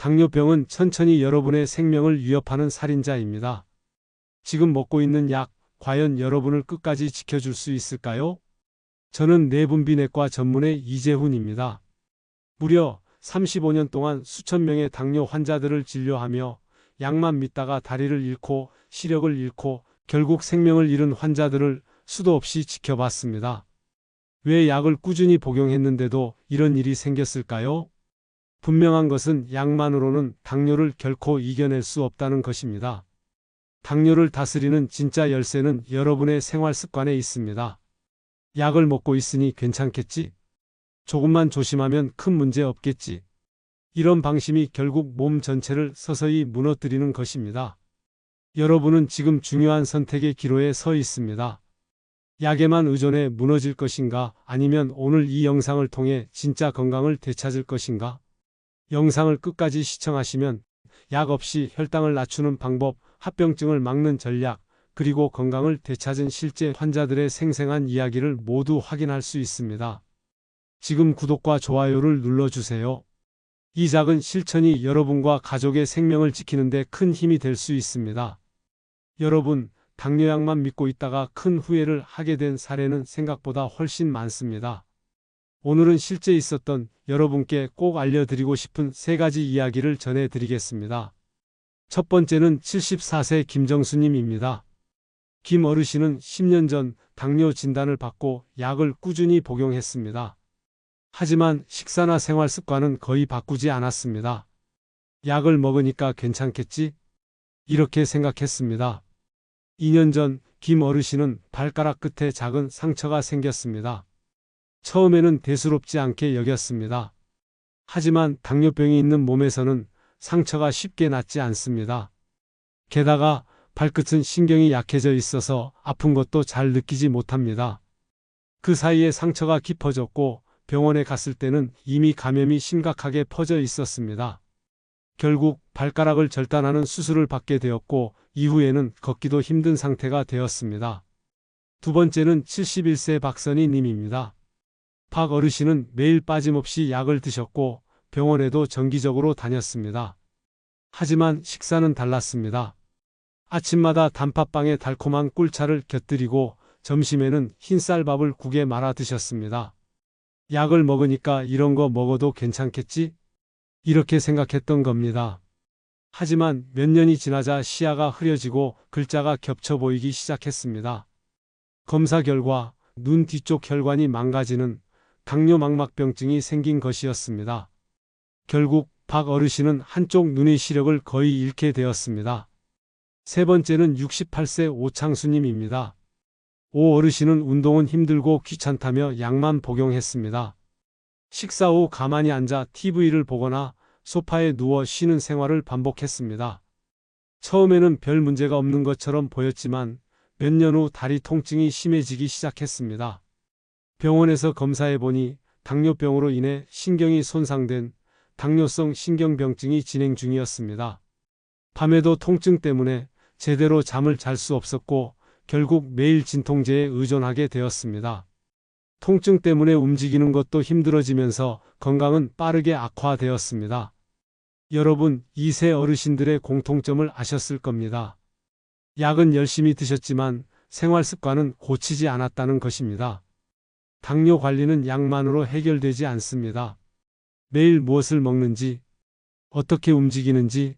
당뇨병은 천천히 여러분의 생명을 위협하는 살인자입니다. 지금 먹고 있는 약, 과연 여러분을 끝까지 지켜줄 수 있을까요? 저는 내분비내과 전문의 이재훈입니다. 무려 35년 동안 수천 명의 당뇨 환자들을 진료하며 약만 믿다가 다리를 잃고 시력을 잃고 결국 생명을 잃은 환자들을 수도 없이 지켜봤습니다. 왜 약을 꾸준히 복용했는데도 이런 일이 생겼을까요? 분명한 것은 약만으로는 당뇨를 결코 이겨낼 수 없다는 것입니다. 당뇨를 다스리는 진짜 열쇠는 여러분의 생활 습관에 있습니다. 약을 먹고 있으니 괜찮겠지? 조금만 조심하면 큰 문제 없겠지. 이런 방심이 결국 몸 전체를 서서히 무너뜨리는 것입니다. 여러분은 지금 중요한 선택의 기로에 서 있습니다. 약에만 의존해 무너질 것인가, 아니면 오늘 이 영상을 통해 진짜 건강을 되찾을 것인가? 영상을 끝까지 시청하시면 약 없이 혈당을 낮추는 방법, 합병증을 막는 전략, 그리고 건강을 되찾은 실제 환자들의 생생한 이야기를 모두 확인할 수 있습니다. 지금 구독과 좋아요를 눌러주세요. 이 작은 실천이 여러분과 가족의 생명을 지키는 데 큰 힘이 될 수 있습니다. 여러분, 당뇨약만 믿고 있다가 큰 후회를 하게 된 사례는 생각보다 훨씬 많습니다. 오늘은 실제 있었던 여러분께 꼭 알려드리고 싶은 3가지 이야기를 전해드리겠습니다. 첫 번째는 74세 김정수님입니다. 김 어르신은 10년 전 당뇨 진단을 받고 약을 꾸준히 복용했습니다. 하지만 식사나 생활 습관은 거의 바꾸지 않았습니다. 약을 먹으니까 괜찮겠지? 이렇게 생각했습니다. 2년 전 김 어르신은 발가락 끝에 작은 상처가 생겼습니다. 처음에는 대수롭지 않게 여겼습니다. 하지만 당뇨병이 있는 몸에서는 상처가 쉽게 낫지 않습니다. 게다가 발끝은 신경이 약해져 있어서 아픈 것도 잘 느끼지 못합니다. 그 사이에 상처가 깊어졌고 병원에 갔을 때는 이미 감염이 심각하게 퍼져 있었습니다. 결국 발가락을 절단하는 수술을 받게 되었고 이후에는 걷기도 힘든 상태가 되었습니다. 두 번째는 71세 박선희 님입니다. 박 어르신은 매일 빠짐없이 약을 드셨고 병원에도 정기적으로 다녔습니다. 하지만 식사는 달랐습니다. 아침마다 단팥빵에 달콤한 꿀차를 곁들이고 점심에는 흰쌀밥을 국에 말아 드셨습니다. 약을 먹으니까 이런 거 먹어도 괜찮겠지? 이렇게 생각했던 겁니다. 하지만 몇 년이 지나자 시야가 흐려지고 글자가 겹쳐 보이기 시작했습니다. 검사 결과 눈 뒤쪽 혈관이 망가지는 당뇨망막병증이 생긴 것이었습니다. 결국 박 어르신은 한쪽 눈의 시력을 거의 잃게 되었습니다. 세 번째는 68세 오창수님입니다. 오 어르신은 운동은 힘들고 귀찮다며 약만 복용했습니다. 식사 후 가만히 앉아 TV를 보거나 소파에 누워 쉬는 생활을 반복했습니다. 처음에는 별 문제가 없는 것처럼 보였지만 몇 년 후 다리 통증이 심해지기 시작했습니다. 병원에서 검사해보니 당뇨병으로 인해 신경이 손상된 당뇨성 신경병증이 진행 중이었습니다. 밤에도 통증 때문에 제대로 잠을 잘 수 없었고 결국 매일 진통제에 의존하게 되었습니다. 통증 때문에 움직이는 것도 힘들어지면서 건강은 빠르게 악화되었습니다. 여러분, 이 세 어르신들의 공통점을 아셨을 겁니다. 약은 열심히 드셨지만 생활 습관은 고치지 않았다는 것입니다. 당뇨 관리는 약만으로 해결되지 않습니다. 매일 무엇을 먹는지, 어떻게 움직이는지,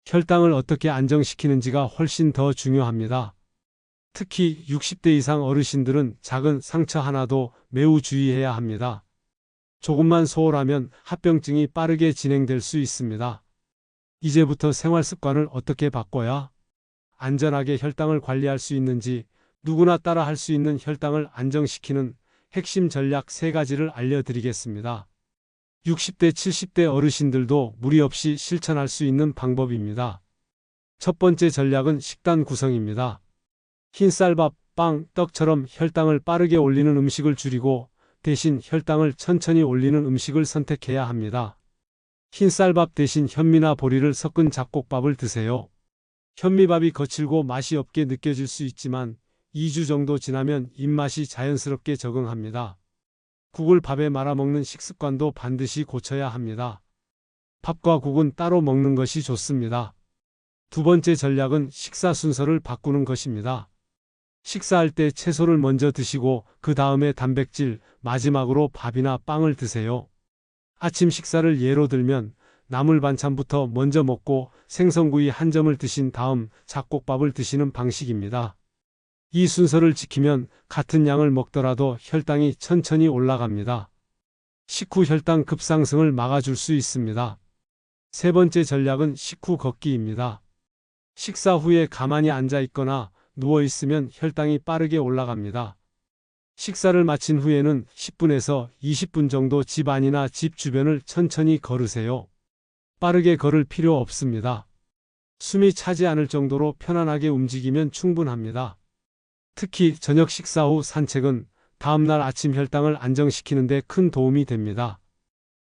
혈당을 어떻게 안정시키는지가 훨씬 더 중요합니다. 특히 60대 이상 어르신들은 작은 상처 하나도 매우 주의해야 합니다. 조금만 소홀하면 합병증이 빠르게 진행될 수 있습니다. 이제부터 생활 습관을 어떻게 바꿔야 안전하게 혈당을 관리할 수 있는지, 누구나 따라 할 수 있는 혈당을 안정시키는 핵심 전략 3가지를 알려드리겠습니다. 60대, 70대 어르신들도 무리 없이 실천할 수 있는 방법입니다. 첫 번째 전략은 식단 구성입니다. 흰쌀밥, 빵, 떡처럼 혈당을 빠르게 올리는 음식을 줄이고 대신 혈당을 천천히 올리는 음식을 선택해야 합니다. 흰쌀밥 대신 현미나 보리를 섞은 잡곡밥을 드세요. 현미밥이 거칠고 맛이 없게 느껴질 수 있지만 2주 정도 지나면 입맛이 자연스럽게 적응합니다. 국을 밥에 말아 먹는 식습관도 반드시 고쳐야 합니다. 밥과 국은 따로 먹는 것이 좋습니다. 두 번째 전략은 식사 순서를 바꾸는 것입니다. 식사할 때 채소를 먼저 드시고 그 다음에 단백질, 마지막으로 밥이나 빵을 드세요. 아침 식사를 예로 들면 나물 반찬부터 먼저 먹고 생선구이 한 점을 드신 다음 잡곡밥을 드시는 방식입니다. 이 순서를 지키면 같은 양을 먹더라도 혈당이 천천히 올라갑니다. 식후 혈당 급상승을 막아줄 수 있습니다. 세 번째 전략은 식후 걷기입니다. 식사 후에 가만히 앉아 있거나 누워 있으면 혈당이 빠르게 올라갑니다. 식사를 마친 후에는 10분에서 20분 정도 집 안이나 집 주변을 천천히 걸으세요. 빠르게 걸을 필요 없습니다. 숨이 차지 않을 정도로 편안하게 움직이면 충분합니다. 특히 저녁 식사 후 산책은 다음날 아침 혈당을 안정시키는 데 큰 도움이 됩니다.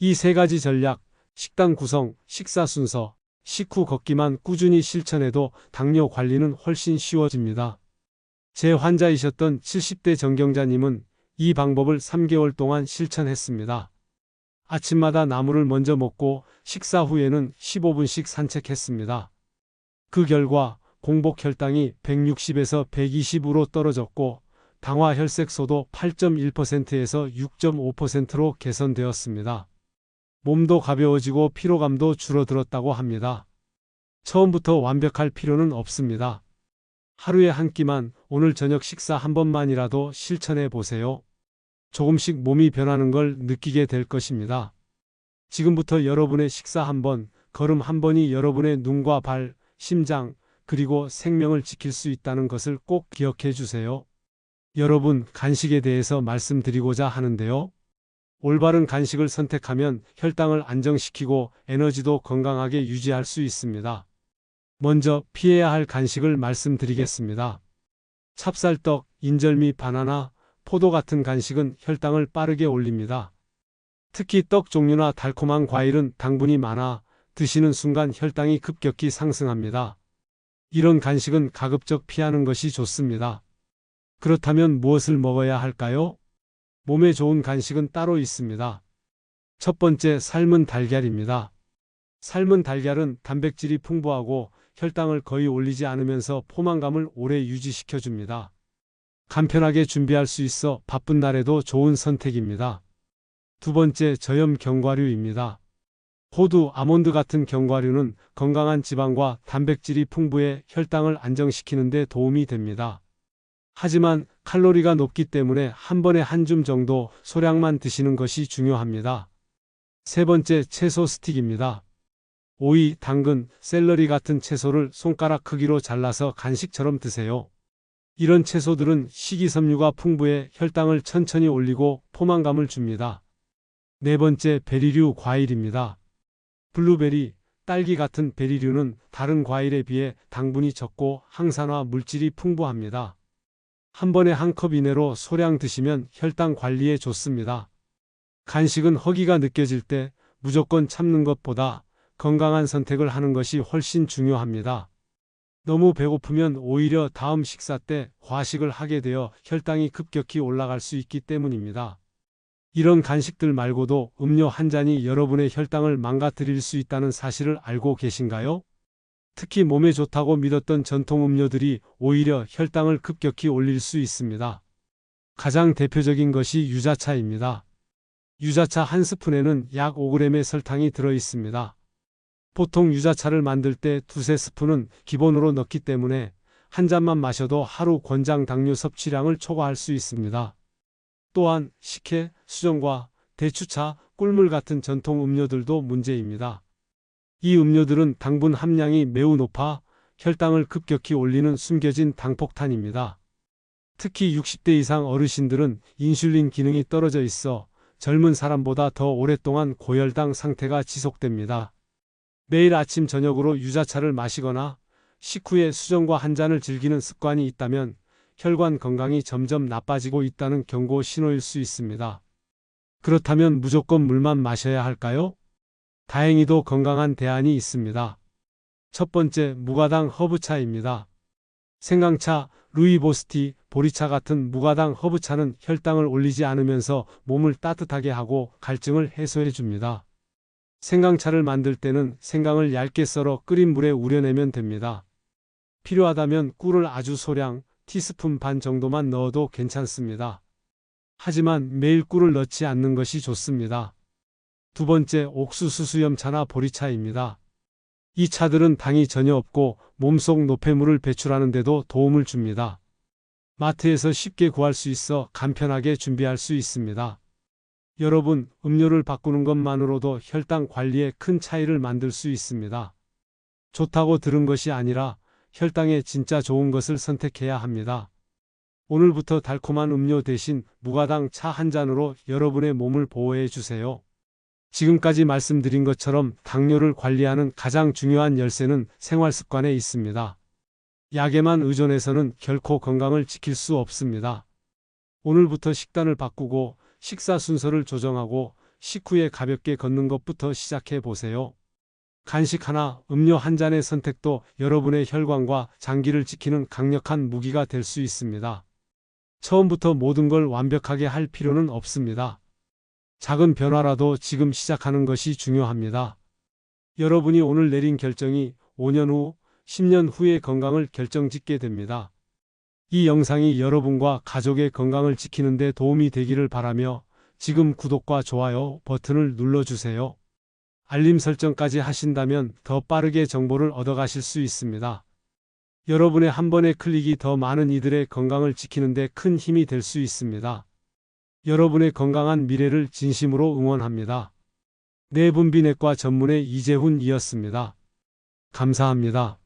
이 세 가지 전략, 식단 구성, 식사 순서, 식후 걷기만 꾸준히 실천해도 당뇨 관리는 훨씬 쉬워집니다. 제 환자이셨던 70대 정경자님은 이 방법을 3개월 동안 실천했습니다. 아침마다 나물을 먼저 먹고 식사 후에는 15분씩 산책했습니다. 그 결과 공복 혈당이 160에서 120으로 떨어졌고 당화 혈색소도 8.1%에서 6.5%로 개선되었습니다. 몸도 가벼워지고 피로감도 줄어들었다고 합니다. 처음부터 완벽할 필요는 없습니다. 하루에 한 끼만 오늘 저녁 식사 한 번만이라도 실천해 보세요. 조금씩 몸이 변하는 걸 느끼게 될 것입니다. 지금부터 여러분의 식사 한 번, 걸음 한 번이 여러분의 눈과 발, 심장, 그리고 생명을 지킬 수 있다는 것을 꼭 기억해 주세요. 여러분, 간식에 대해서 말씀드리고자 하는데요. 올바른 간식을 선택하면 혈당을 안정시키고 에너지도 건강하게 유지할 수 있습니다. 먼저 피해야 할 간식을 말씀드리겠습니다. 찹쌀떡, 인절미, 바나나, 포도 같은 간식은 혈당을 빠르게 올립니다. 특히 떡 종류나 달콤한 과일은 당분이 많아 드시는 순간 혈당이 급격히 상승합니다. 이런 간식은 가급적 피하는 것이 좋습니다. 그렇다면 무엇을 먹어야 할까요? 몸에 좋은 간식은 따로 있습니다. 첫 번째, 삶은 달걀입니다. 삶은 달걀은 단백질이 풍부하고 혈당을 거의 올리지 않으면서 포만감을 오래 유지시켜줍니다. 간편하게 준비할 수 있어 바쁜 날에도 좋은 선택입니다. 두 번째, 저염 견과류입니다. 호두, 아몬드 같은 견과류는 건강한 지방과 단백질이 풍부해 혈당을 안정시키는 데 도움이 됩니다. 하지만 칼로리가 높기 때문에 한 번에 한 줌 정도 소량만 드시는 것이 중요합니다. 세 번째, 채소 스틱입니다. 오이, 당근, 샐러리 같은 채소를 손가락 크기로 잘라서 간식처럼 드세요. 이런 채소들은 식이섬유가 풍부해 혈당을 천천히 올리고 포만감을 줍니다. 네 번째, 베리류 과일입니다. 블루베리, 딸기 같은 베리류는 다른 과일에 비해 당분이 적고 항산화 물질이 풍부합니다. 한 번에 한 컵 이내로 소량 드시면 혈당 관리에 좋습니다. 간식은 허기가 느껴질 때 무조건 참는 것보다 건강한 선택을 하는 것이 훨씬 중요합니다. 너무 배고프면 오히려 다음 식사 때 과식을 하게 되어 혈당이 급격히 올라갈 수 있기 때문입니다. 이런 간식들 말고도 음료 한 잔이 여러분의 혈당을 망가뜨릴 수 있다는 사실을 알고 계신가요? 특히 몸에 좋다고 믿었던 전통 음료들이 오히려 혈당을 급격히 올릴 수 있습니다. 가장 대표적인 것이 유자차입니다. 유자차 한 스푼에는 약 5g의 설탕이 들어 있습니다. 보통 유자차를 만들 때 두세 스푼은 기본으로 넣기 때문에 한 잔만 마셔도 하루 권장 당류 섭취량을 초과할 수 있습니다. 또한 식혜, 수정과 대추차, 꿀물 같은 전통 음료들도 문제입니다. 이 음료들은 당분 함량이 매우 높아 혈당을 급격히 올리는 숨겨진 당폭탄입니다. 특히 60대 이상 어르신들은 인슐린 기능이 떨어져 있어 젊은 사람보다 더 오랫동안 고혈당 상태가 지속됩니다. 매일 아침 저녁으로 유자차를 마시거나 식후에 수정과 한 잔을 즐기는 습관이 있다면 혈관 건강이 점점 나빠지고 있다는 경고 신호일 수 있습니다. 그렇다면 무조건 물만 마셔야 할까요? 다행히도 건강한 대안이 있습니다. 첫 번째, 무가당 허브차입니다. 생강차, 루이보스티, 보리차 같은 무가당 허브차는 혈당을 올리지 않으면서 몸을 따뜻하게 하고 갈증을 해소해 줍니다. 생강차를 만들 때는 생강을 얇게 썰어 끓인 물에 우려내면 됩니다. 필요하다면 꿀을 아주 소량, 티스푼 반 정도만 넣어도 괜찮습니다. 하지만 매일 꿀을 넣지 않는 것이 좋습니다. 두 번째, 옥수수 수염차나 보리차입니다. 이 차들은 당이 전혀 없고 몸속 노폐물을 배출하는 데도 도움을 줍니다. 마트에서 쉽게 구할 수 있어 간편하게 준비할 수 있습니다. 여러분, 음료를 바꾸는 것만으로도 혈당 관리에 큰 차이를 만들 수 있습니다. 좋다고 들은 것이 아니라 혈당에 진짜 좋은 것을 선택해야 합니다. 오늘부터 달콤한 음료 대신 무가당 차 한 잔으로 여러분의 몸을 보호해 주세요. 지금까지 말씀드린 것처럼 당뇨를 관리하는 가장 중요한 열쇠는 생활습관에 있습니다. 약에만 의존해서는 결코 건강을 지킬 수 없습니다. 오늘부터 식단을 바꾸고 식사 순서를 조정하고 식후에 가볍게 걷는 것부터 시작해 보세요. 간식 하나, 음료 한 잔의 선택도 여러분의 혈관과 장기를 지키는 강력한 무기가 될 수 있습니다. 처음부터 모든 걸 완벽하게 할 필요는 없습니다. 작은 변화라도 지금 시작하는 것이 중요합니다. 여러분이 오늘 내린 결정이 5년 후, 10년 후의 건강을 결정짓게 됩니다. 이 영상이 여러분과 가족의 건강을 지키는 데 도움이 되기를 바라며 지금 구독과 좋아요 버튼을 눌러주세요. 알림 설정까지 하신다면 더 빠르게 정보를 얻어가실 수 있습니다. 여러분의 한 번의 클릭이 더 많은 이들의 건강을 지키는 데 큰 힘이 될 수 있습니다. 여러분의 건강한 미래를 진심으로 응원합니다. 내분비내과 전문의 이재훈이었습니다. 감사합니다.